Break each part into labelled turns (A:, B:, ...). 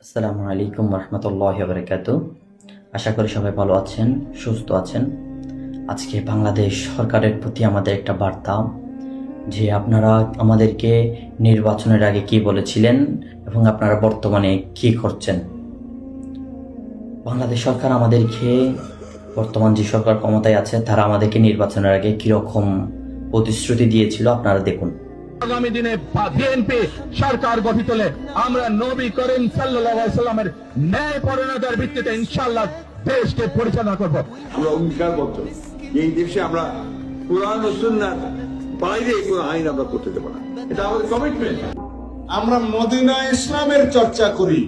A: আসসালামু আলাইকুম রহমতুল্লাহি ওয়া বারাকাতুহু। আশা করি সবাই ভালো আছেন, সুস্থ আছেন। আজকে বাংলাদেশ সরকারের প্রতি আমাদের একটা বার্তা যে আপনারা আমাদেরকে নির্বাচনের আগে কি বলেছিলেন এবং আপনারা বর্তমানে কি করছেন। বাংলাদেশ সরকার আমাদেরকে, বর্তমান যে সরকার ক্ষমতায় আছে, তারা আমাদেরকে নির্বাচনের আগে কিরকম প্রতিশ্রুতি দিয়েছিল আপনারা দেখুন।
B: আগামী দিনে বিএনপি সরকার গঠিত হলে আমরা নবী করিম সাল্লাল্লাহু আলাইহি সাল্লামের ন্যায় পরায়ণতার ভিত্তিতে ইনশাআল্লাহ দেশকে পরিচালনা করব।
C: আমরা অঙ্গীকারবদ্ধ এই দেশে আমরা কোরআন ও সুন্নাহর বাইরে কোনো আইন আমরা করতে দেব না, এটা আমাদের কমিটমেন্ট।
D: আমরা মদিনা ইসলামের চর্চা করি,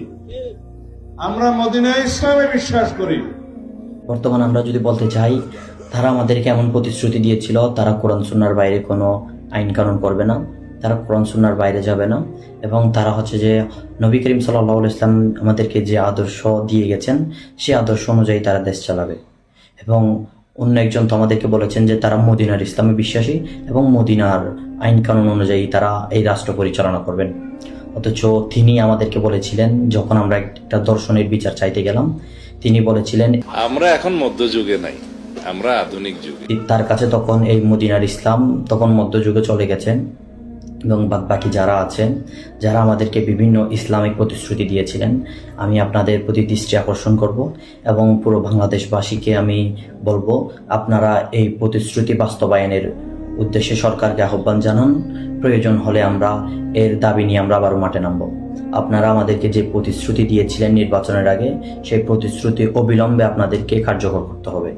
D: আমরা মদিনা ইসলামে বিশ্বাস করি।
A: বর্তমানে আমরা যদি বলতে চাই, তারা আমাদেরকে এমন প্রতিশ্রুতি দিয়েছিল তারা কোরআন সুন্নাহর বাইরে কোনো আইন কানুন করবে না, তারা কোরআন সুন্নাহর বাইরে যাবে না, এবং তারা হচ্ছে যে নবী করিম সাল্লাল্লাহু আলাইহি ওয়াসাল্লাম আমাদেরকে যে আদর্শ দিয়ে গেছেন সেই আদর্শ অনুযায়ী তারা দেশ চালাবে। এবং অন্য একজন তো আমাদেরকে বলেছেন যে তারা মদিনার ইসলামে বিশ্বাসী এবং মদিনার আইন কানুন অনুযায়ী তারা এই রাষ্ট্র পরিচালনা করবেন। অথচ তিনি আমাদেরকে বলেছিলেন, যখন আমরা একটা দর্শনের বিচার চাইতে গেলাম, তিনি বলেছিলেন
E: আমরা এখন মধ্যযুগে নাই, আমরা আধুনিক যুগে।
A: তার কাছে তখন এই মদিনার ইসলাম তখন মধ্যযুগে চলে গেছেন। এবং বাকি যারা আছেন, যারা আমাদেরকে বিভিন্ন ইসলামিক প্রতিশ্রুতি দিয়েছিলেন, আমি আপনাদের প্রতি দৃষ্টি আকর্ষণ করব এবং পুরো বাংলাদেশবাসীকে আমি বলবো, আপনারা এই প্রতিশ্রুতি বাস্তবায়নের উদ্দেশ্যে সরকারকে আহ্বান জানান। প্রয়োজন হলে আমরা এর দাবি নিয়ে আমরা আবারও মাঠে নামব। আপনারা আমাদেরকে যে প্রতিশ্রুতি দিয়েছিলেন নির্বাচনের আগে, সেই প্রতিশ্রুতি অবিলম্বে আপনাদেরকে কার্যকর করতে হবে।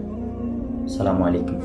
A: আসসালামু আলাইকুম।